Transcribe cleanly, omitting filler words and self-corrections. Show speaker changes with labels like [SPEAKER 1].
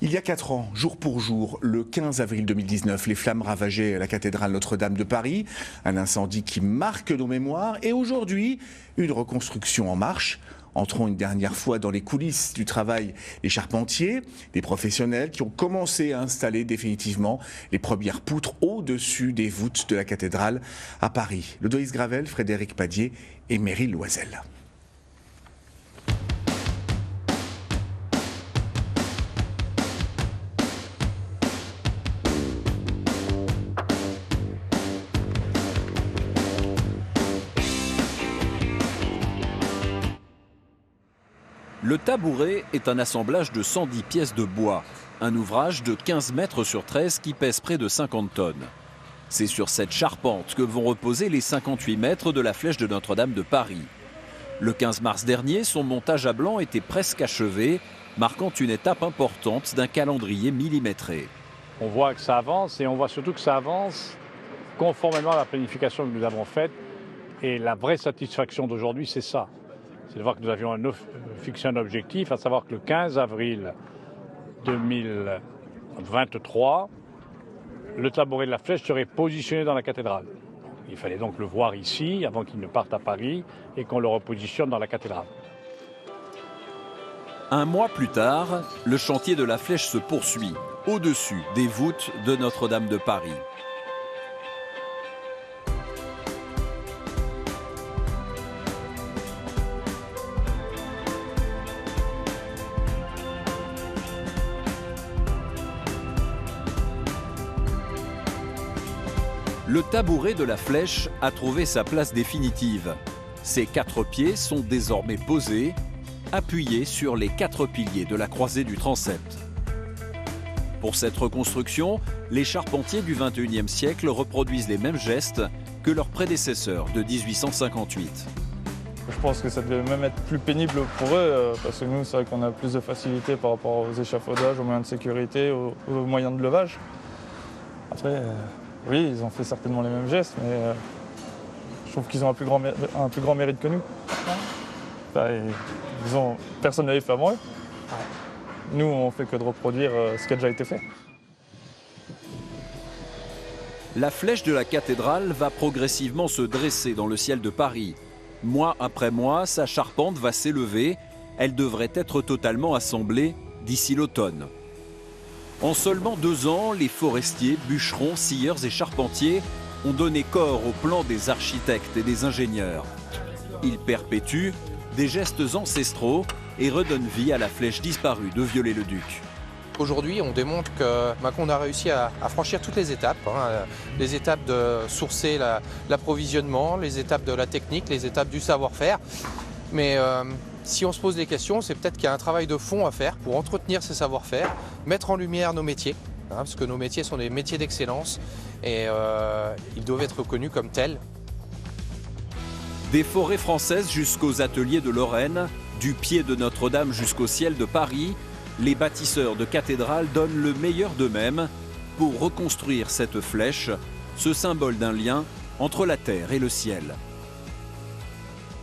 [SPEAKER 1] Il y a 4 ans, jour pour jour, le 15 avril 2019, les flammes ravageaient la cathédrale Notre-Dame de Paris, un incendie qui marque nos mémoires, et aujourd'hui, une reconstruction en marche. Entrons une dernière fois dans les coulisses du travail des charpentiers, des professionnels qui ont commencé à installer définitivement les premières poutres au-dessus des voûtes de la cathédrale à Paris. Lodoïs Gravel, Frédéric Padier et Meryl Loisel.
[SPEAKER 2] Le tabouret est un assemblage de 110 pièces de bois, un ouvrage de 15 mètres sur 13 qui pèse près de 50 tonnes. C'est sur cette charpente que vont reposer les 58 mètres de la flèche de Notre-Dame de Paris. Le 15 mars dernier, son montage à blanc était presque achevé, marquant une étape importante d'un calendrier millimétré.
[SPEAKER 3] On voit que ça avance et on voit surtout que ça avance conformément à la planification que nous avons faite. Et la vraie satisfaction d'aujourd'hui, c'est ça. C'est de voir que nous avions fixé un objectif, à savoir que le 15 avril 2023, le tabouret de la flèche serait positionné dans la cathédrale. Il fallait donc le voir ici, avant qu'il ne parte à Paris, et qu'on le repositionne dans la cathédrale.
[SPEAKER 2] Un mois plus tard, le chantier de la flèche se poursuit, au-dessus des voûtes de Notre-Dame de Paris. Le tabouret de la flèche a trouvé sa place définitive. Ses 4 pieds sont désormais posés, appuyés sur les 4 piliers de la croisée du transept. Pour cette reconstruction, les charpentiers du XXIe siècle reproduisent les mêmes gestes que leurs prédécesseurs de 1858.
[SPEAKER 4] Je pense que ça devait même être plus pénible pour eux, parce que nous, c'est vrai qu'on a plus de facilité par rapport aux échafaudages, aux moyens de sécurité, aux moyens de levage. Après, oui, ils ont fait certainement les mêmes gestes, mais je trouve qu'ils ont un plus grand mérite que nous. Personne ne l'avait fait avant eux. Nous, on fait que de reproduire ce qui a déjà été fait.
[SPEAKER 2] La flèche de la cathédrale va progressivement se dresser dans le ciel de Paris. Mois après mois, sa charpente va s'élever. Elle devrait être totalement assemblée d'ici l'automne. En seulement 2 ans, les forestiers, bûcherons, scieurs et charpentiers ont donné corps aux plans des architectes et des ingénieurs. Ils perpétuent des gestes ancestraux et redonnent vie à la flèche disparue de Viollet-le-Duc.
[SPEAKER 5] Aujourd'hui, on démontre qu'on a réussi à franchir toutes les étapes. Les étapes de sourcer l'approvisionnement, les étapes de la technique, les étapes du savoir-faire. Mais si on se pose des questions, c'est peut-être qu'il y a un travail de fond à faire pour entretenir ces savoir-faire, mettre en lumière nos métiers, parce que nos métiers sont des métiers d'excellence et ils doivent être reconnus comme tels.
[SPEAKER 2] Des forêts françaises jusqu'aux ateliers de Lorraine, du pied de Notre-Dame jusqu'au ciel de Paris, les bâtisseurs de cathédrales donnent le meilleur d'eux-mêmes pour reconstruire cette flèche, ce symbole d'un lien entre la terre et le ciel.